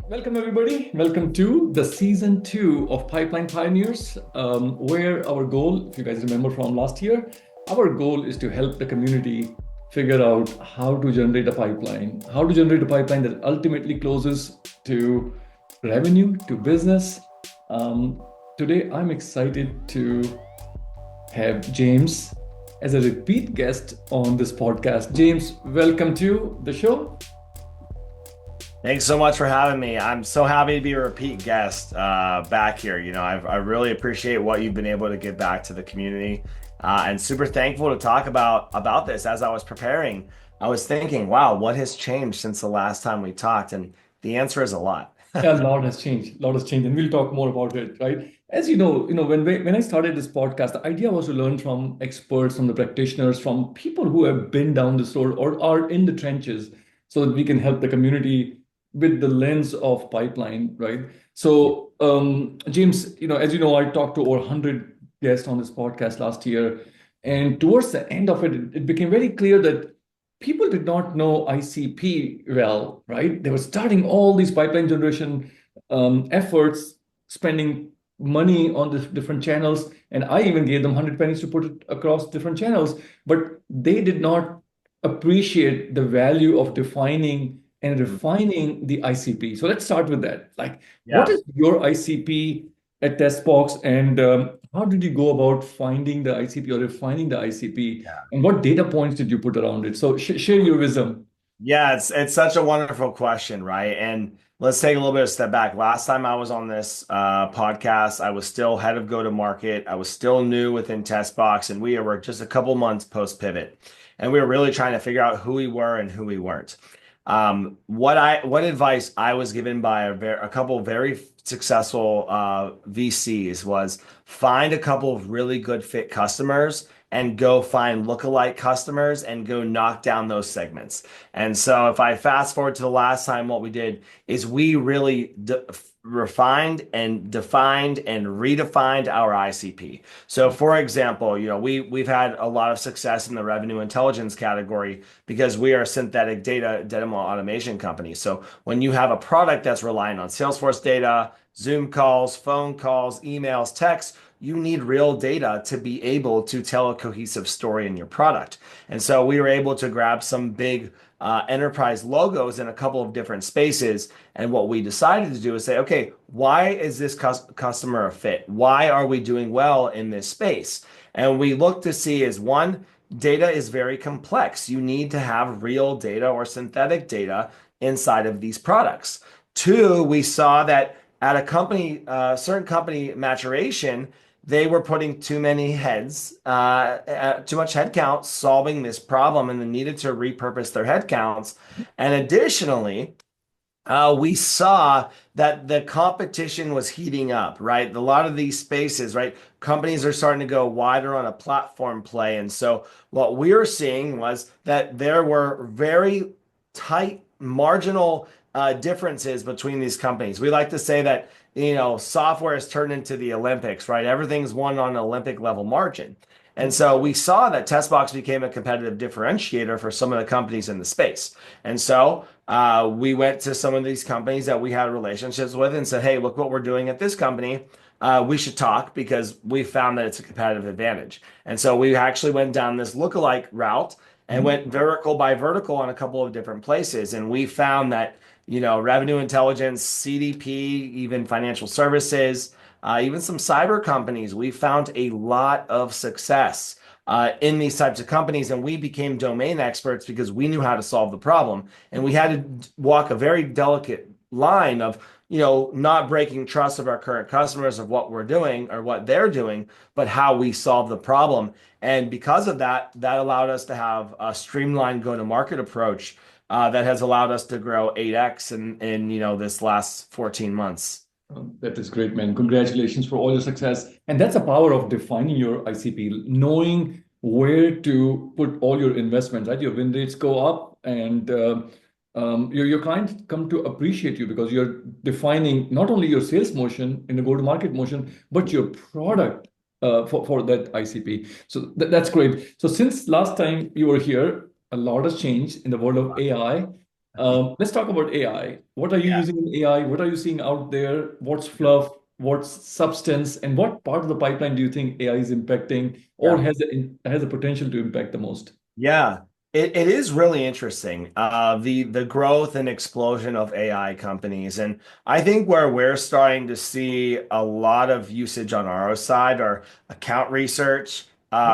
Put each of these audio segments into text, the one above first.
Welcome, everybody. Welcome to the season 2 of Pipeline Pioneers, where our goal, if you guys remember from last year, our goal is to help the community figure out how to generate a pipeline that ultimately closes to revenue, to business. Today, I'm excited to have James as a repeat guest on this podcast. James, welcome to the show. Thanks so much for having me. I'm so happy to be a repeat guest back here. I really appreciate what you've been able to give back to the community, and super thankful to talk about this. As I was preparing, I was thinking, wow, what has changed since the last time we talked? And the answer is a lot. Yeah, a lot has changed. A lot has changed, and we'll talk more about it, right? As when I started this podcast, the idea was to learn from experts, from the practitioners, from people who have been down this road or are in the trenches, so that we can help the community with the lens of pipeline, right? So, James, as you know, I talked to over 100 guests on this podcast last year, and towards the end of it, it became very clear that people did not know ICP well, right? They were starting all these pipeline generation efforts, spending money on the different channels, and I even gave them 100 pennies to put it across different channels, but they did not appreciate the value of defining and refining the ICP. So let's start with that. Like, what Yeah. is your ICP at TestBox, and how did you go about finding the ICP or refining the ICP? Yeah. And what data points did you put around it? So share your wisdom. Yeah, it's such a wonderful question, right? And let's take a little bit of a step back. Last time I was on this podcast, I was still head of go-to-market. I was still new within TestBox, and we were just a couple months post-pivot. And we were really trying to figure out who we were and who we weren't. What advice I was given by a couple of very successful VCs was find a couple of really good fit customers and go find lookalike customers and go knock down those segments. And so if I fast forward to the last time, what we did is we really refined and defined and redefined our ICP. So for example, we've had a lot of success in the revenue intelligence category because we are a synthetic data automation company. So when you have a product that's relying on Salesforce data, Zoom calls, phone calls, emails, texts, you need real data to be able to tell a cohesive story in your product. And so we were able to grab some big enterprise logos in a couple of different spaces. And what we decided to do is say, okay, why is this customer a fit? Why are we doing well in this space? And we look to see is one, data is very complex. You need to have real data or synthetic data inside of these products. Two, we saw that at a company, certain company maturation, they were putting too many heads, too much headcount solving this problem, and they needed to repurpose their headcounts. And additionally, we saw that the competition was heating up, right? A lot of these spaces, right? Companies are starting to go wider on a platform play. And so what we were seeing was that there were very tight marginal differences between these companies. We like to say that, software is turned into the Olympics, right? Everything's won on an Olympic level margin. And so we saw that TestBox became a competitive differentiator for some of the companies in the space. And so we went to some of these companies that we had relationships with and said, hey, look what we're doing at this company. We should talk because we found that it's a competitive advantage. And so we actually went down this lookalike route and went vertical by vertical on a couple of different places. And we found that, revenue intelligence, CDP, even financial services, even some cyber companies, we found a lot of success in these types of companies. And we became domain experts because we knew how to solve the problem. And we had to walk a very delicate line of, not breaking trust of our current customers of what we're doing or what they're doing, but how we solve the problem. And because of that, that allowed us to have a streamlined go-to-market approach that has allowed us to grow 8x in this last 14 months. That is great, man. Congratulations for all your success. And that's the power of defining your ICP, knowing where to put all your investments, right? Your win rates go up, and your clients come to appreciate you because you're defining not only your sales motion in the go-to-market motion, but your product for that ICP. So that's great. So since last time you were here, a lot has changed in the world of AI. Let's talk about AI. What are you Yeah. using in AI? What are you seeing out there? What's fluff? What's substance? And what part of the pipeline do you think AI is impacting or Yeah. has the potential to impact the most? Yeah, it is really interesting. The growth and explosion of AI companies, and I think where we're starting to see a lot of usage on our side are account research,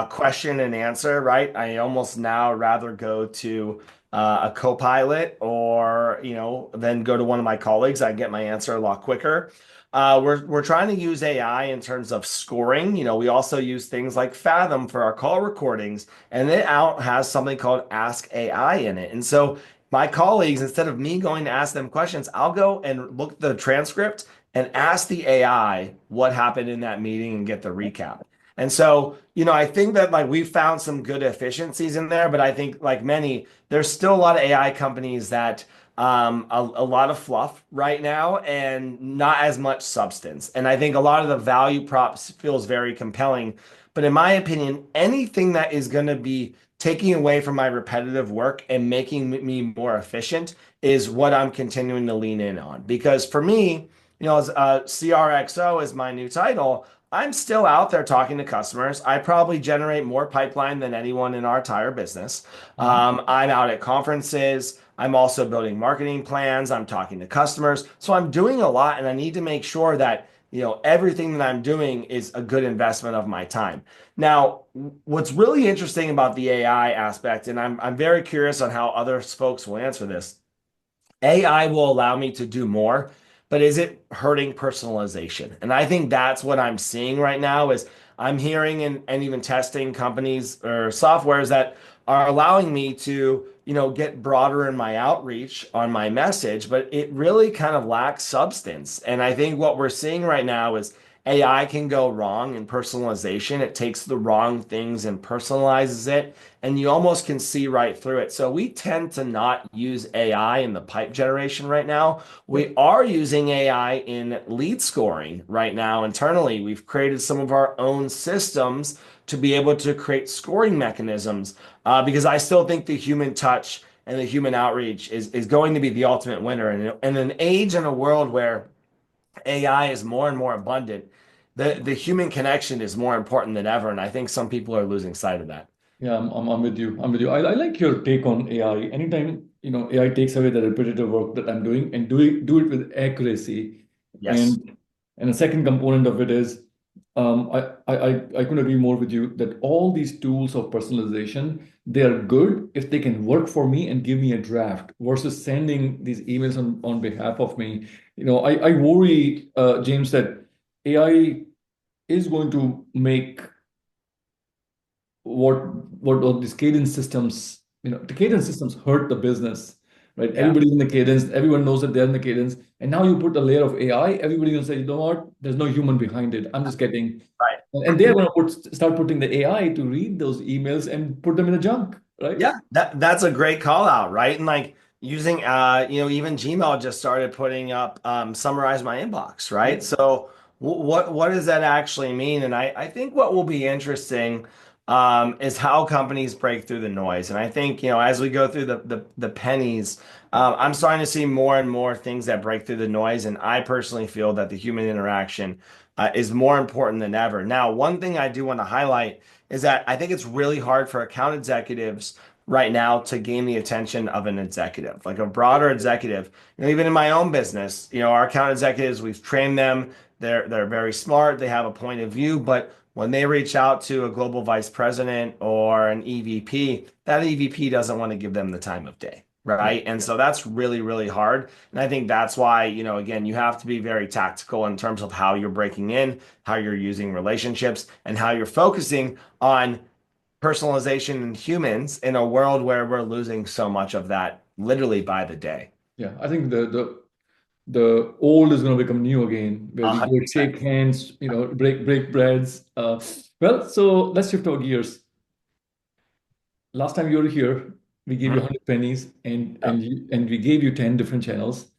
question and answer. Right, I almost now rather go to a co-pilot or then go to one of my colleagues. I get my answer a lot quicker. We're trying to use AI in terms of scoring. We also use things like Fathom for our call recordings, and it out has something called Ask AI in it. And so my colleagues, instead of me going to ask them questions, I'll go and look at the transcript and ask the AI what happened in that meeting and get the recap. And so, I think that like we've found some good efficiencies in there, but I think like many, there's still a lot of AI companies that a lot of fluff right now and not as much substance. And I think a lot of the value props feels very compelling. But in my opinion, anything that is going to be taking away from my repetitive work and making me more efficient is what I'm continuing to lean in on. Because for me, as CRXO is my new title, I'm still out there talking to customers. I probably generate more pipeline than anyone in our entire business. Mhm. I'm out at conferences. I'm also building marketing plans. I'm talking to customers. So I'm doing a lot, and I need to make sure that everything that I'm doing is a good investment of my time. Now, what's really interesting about the AI aspect, and I'm very curious on how other folks will answer this. AI will allow me to do more, but is it hurting personalization? And I think that's what I'm seeing right now is I'm hearing and even testing companies or softwares that are allowing me to, get broader in my outreach on my message, but it really kind of lacks substance. And I think what we're seeing right now is AI can go wrong in personalization. It takes the wrong things and personalizes it, and you almost can see right through it. So we tend to not use AI in the pipe generation right now. We Yep. are using AI in lead scoring right now internally. We've created some of our own systems to be able to create scoring mechanisms because I still think the human touch and the human outreach is going to be the ultimate winner. And in an age and a world where AI is more and more abundant, the human connection is more important than ever. And I think some people are losing sight of that. Yeah, I'm with you. I'm with you. I like your take on AI. Anytime, AI takes away the repetitive work that I'm doing and do it with accuracy. Yes. And a second component of it is I couldn't agree more with you that all these tools of personalization, they are good if they can work for me and give me a draft versus sending these emails on behalf of me. I worry, James, that AI is going to make what what these cadence systems, the cadence systems hurt the business, right? Yeah. Everybody's in the cadence, everyone knows that they're in the cadence, and now you put a layer of AI, everybody's gonna say, you know what, there's no human behind it. I'm just getting, and they're Right. gonna start putting the AI to read those emails and put them in the junk, right? Yeah, that's a great call out, right? And like using even Gmail just started putting up summarize my inbox, right? Yeah. So what does that actually mean? And I think what will be interesting is how companies break through the noise. And I think, as we go through the pennies, I'm starting to see more and more things that break through the noise. And I personally feel that the human interaction is more important than ever. Now, one thing I do want to highlight is that I think it's really hard for account executives right now to gain the attention of an executive, like a broader executive. Even in my own business, our account executives, we've trained them. They're very smart. They have a point of view, but when they reach out to a global vice president or an EVP, that EVP doesn't want to give them the time of day. Yeah. Right. And so that's really, really hard. And I think that's why, again, you have to be very tactical in terms of how you're breaking in, how you're using relationships, and how you're focusing on personalization in humans in a world where we're losing so much of that literally by the day. Yeah, I think the old is going to become new again, where A we hundred go percent. shake hands, break breads. Well, so let's shift our gears. Last time you were here, we gave you Mhm. 100 pennies and Yeah. we gave you 10 different channels.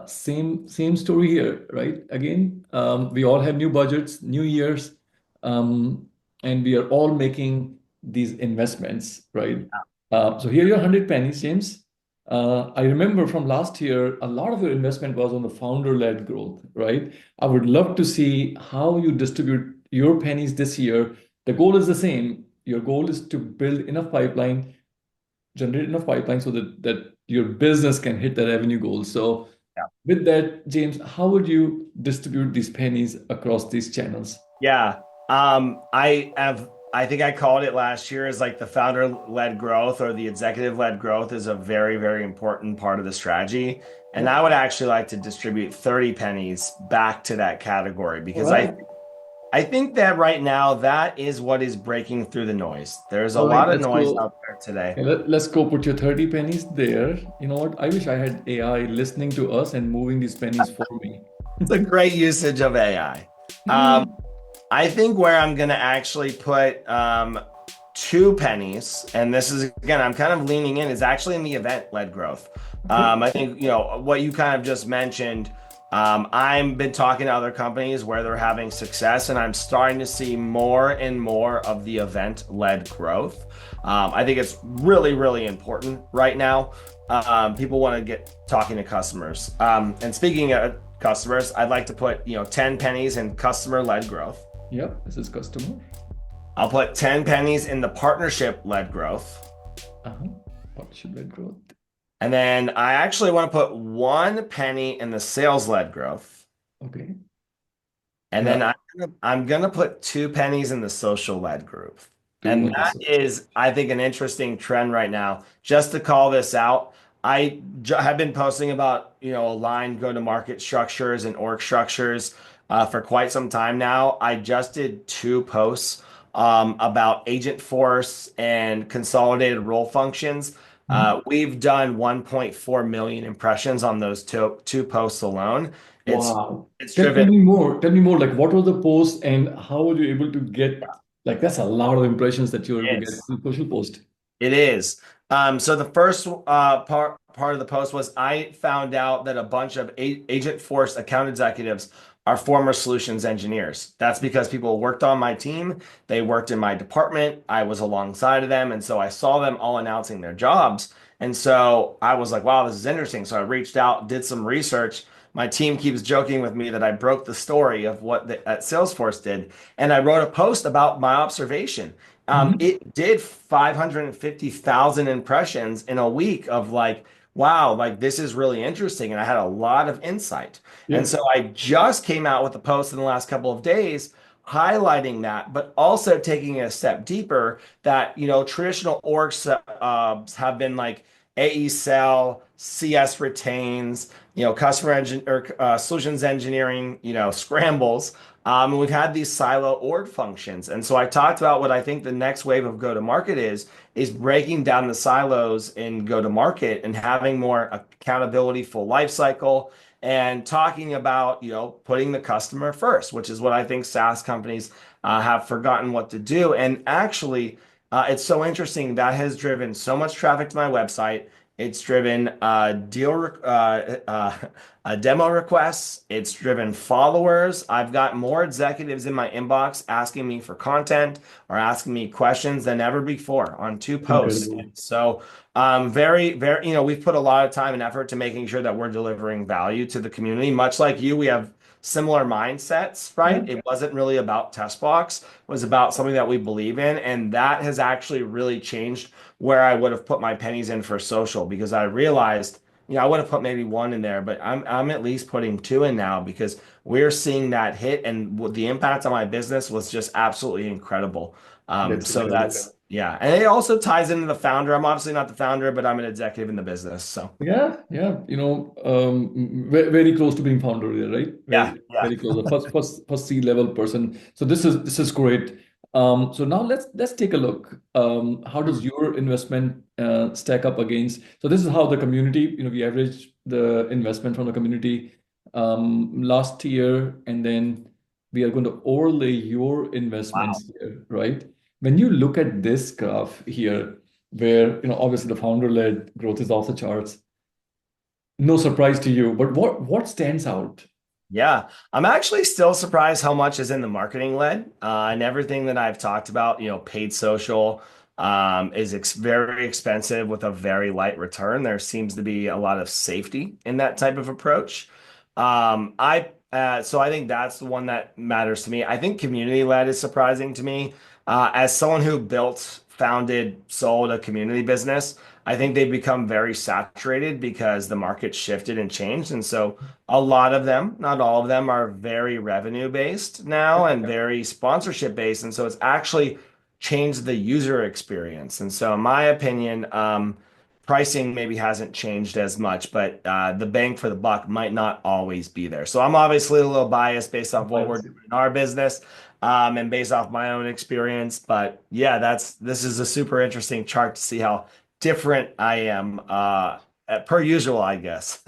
Same story here, right? Again, we all have new budgets, new years, um, and we are all making these investments, right? So here are your 100 pennies, James. I remember from last year, a lot of your investment was on the founder-led growth, right? I would love to see how you distribute your pennies this year. The goal is the same. Your goal is to build enough pipeline, generate enough pipeline so that your business can hit the revenue goals. So with that, James, how would you distribute these pennies across these channels? Yeah. I think I called it last year as like the founder-led growth or the executive-led growth is a very, very important part of the strategy. And Yep. I would actually like to distribute 30 pennies back to that category All because right. I think that right now that is what is breaking through the noise. There's a All right, lot of let's noise go. out there today. Okay, let's go put your 30 pennies there. You know what? I wish I had AI listening to us and moving these pennies for me. It's a great usage of AI. I think where I'm going to actually put two pennies, and this is again, I'm kind of leaning in, is actually in the event-led growth. Okay. I think, what you kind of just mentioned. I've been talking to other companies where they're having success, and I'm starting to see more and more of the event-led growth. I think it's really, really important right now. People want to get talking to customers. And speaking of customers, I'd like to put, 10 pennies in customer-led growth. Yep, this is customer. I'll put 10 pennies in the partnership led growth. Uh-huh. Partnership-led growth. And then I actually want to put 1 penny in the sales led growth. Okay. And Yeah, then I'm gonna put 2 pennies in the social led group. two And on the that is, I think, an interesting trend right now. Just to call this out, have been posting about, aligned go-to-market structures and org structures for quite some time now. I just did 2 posts about agent force and consolidated role functions. Mhm. We've done 1.4 million impressions on those two posts alone. It's Wow. it's Tell driven. me more. Tell me more. Like, what were the posts and how were you able to get, like, that's a lot of impressions that you were able to get Yes, through social post. it is. So the first part of the post was I found out that a bunch of Agent Force account executives are former solutions engineers. That's because people worked on my team, they worked in my department, I was alongside of them, and so I saw them all announcing their jobs. And so I was like, wow, this is interesting. So I reached out, did some research. My team keeps joking with me that I broke the story of what at Salesforce did, and I wrote a post about my observation. Mhm. It did 550,000 impressions in a week of like, wow, like this is really interesting. And I had a lot of insight. And Yeah. so I just came out with a post in the last couple of days highlighting that, but also taking it a step deeper that, traditional orgs have been like AE sell, CS retains, customer engine or solutions engineering, scrambles. And we've had these silo org functions. And so I talked about what I think the next wave of go-to-market is breaking down the silos in go-to-market and having more accountability, full life cycle, and talking about, putting the customer first, which is what I think SaaS companies have forgotten what to do. And actually, it's so interesting that has driven so much traffic to my website. It's driven demo requests. It's driven followers. I've got more executives in my inbox asking me for content or asking me questions than ever before on 2 posts. Incredible. So, very, very, we've put a lot of time and effort to making sure that we're delivering value to the community. Much like you, we have similar mindsets, Yeah. right? It wasn't really about TestBox, it was about something that we believe in. And that has actually really changed where I would have put my pennies in for social because I realized, I would have put maybe 1 in there, but I'm at least putting 2 in now because we're seeing that hit and the impact on my business was just absolutely incredible. That's So incredible. that's yeah, and it also ties into the founder. I'm obviously not the founder, but I'm an executive in the business. So Yeah, yeah, very close to being founder here, right? yeah, Very, yeah. very close. The first C-level person. So this is great. So now let's take a look. How does your investment stack up against? So this is how the community, we average the investment from the community last year, and then we are going to overlay your Wow. investments here, right? When you look at this graph here, where obviously the founder-led growth is off the charts. No surprise to you, but what stands out? Yeah, I'm actually still surprised how much is in the marketing led and everything that I've talked about, paid social, is very expensive with a very light return. There seems to be a lot of safety in that type of approach. So I think that's the one that matters to me. I think community-led is surprising to me. As someone who built, founded, sold a community business, I think they've become very saturated because the market shifted and changed. And so a lot of them, not all of them, are very revenue based now and very sponsorship based. And so it's actually changed the user experience. And so, in my opinion, pricing maybe hasn't changed as much, but the bang for the buck might not always be there. So I'm obviously a little biased based off what we're doing in our business, and based off my own experience. But yeah, this is a super interesting chart to see how different I am, per usual, I guess.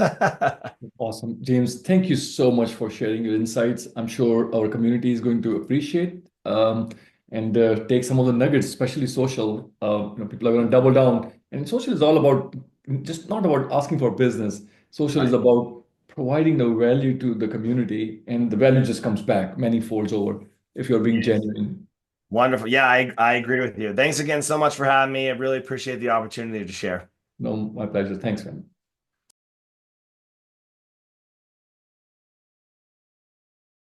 Awesome. James, thank you so much for sharing your insights. I'm sure our community is going to appreciate and take some of the nuggets, especially social. People are going to double down. And social is all about just not about asking for business. Social is Right. about providing the value to the community, and the value just comes back many folds over if you're being Yes. genuine. Wonderful. Yeah, I agree with you. Thanks again so much for having me. I really appreciate the opportunity to share. No, my pleasure. Thanks, man.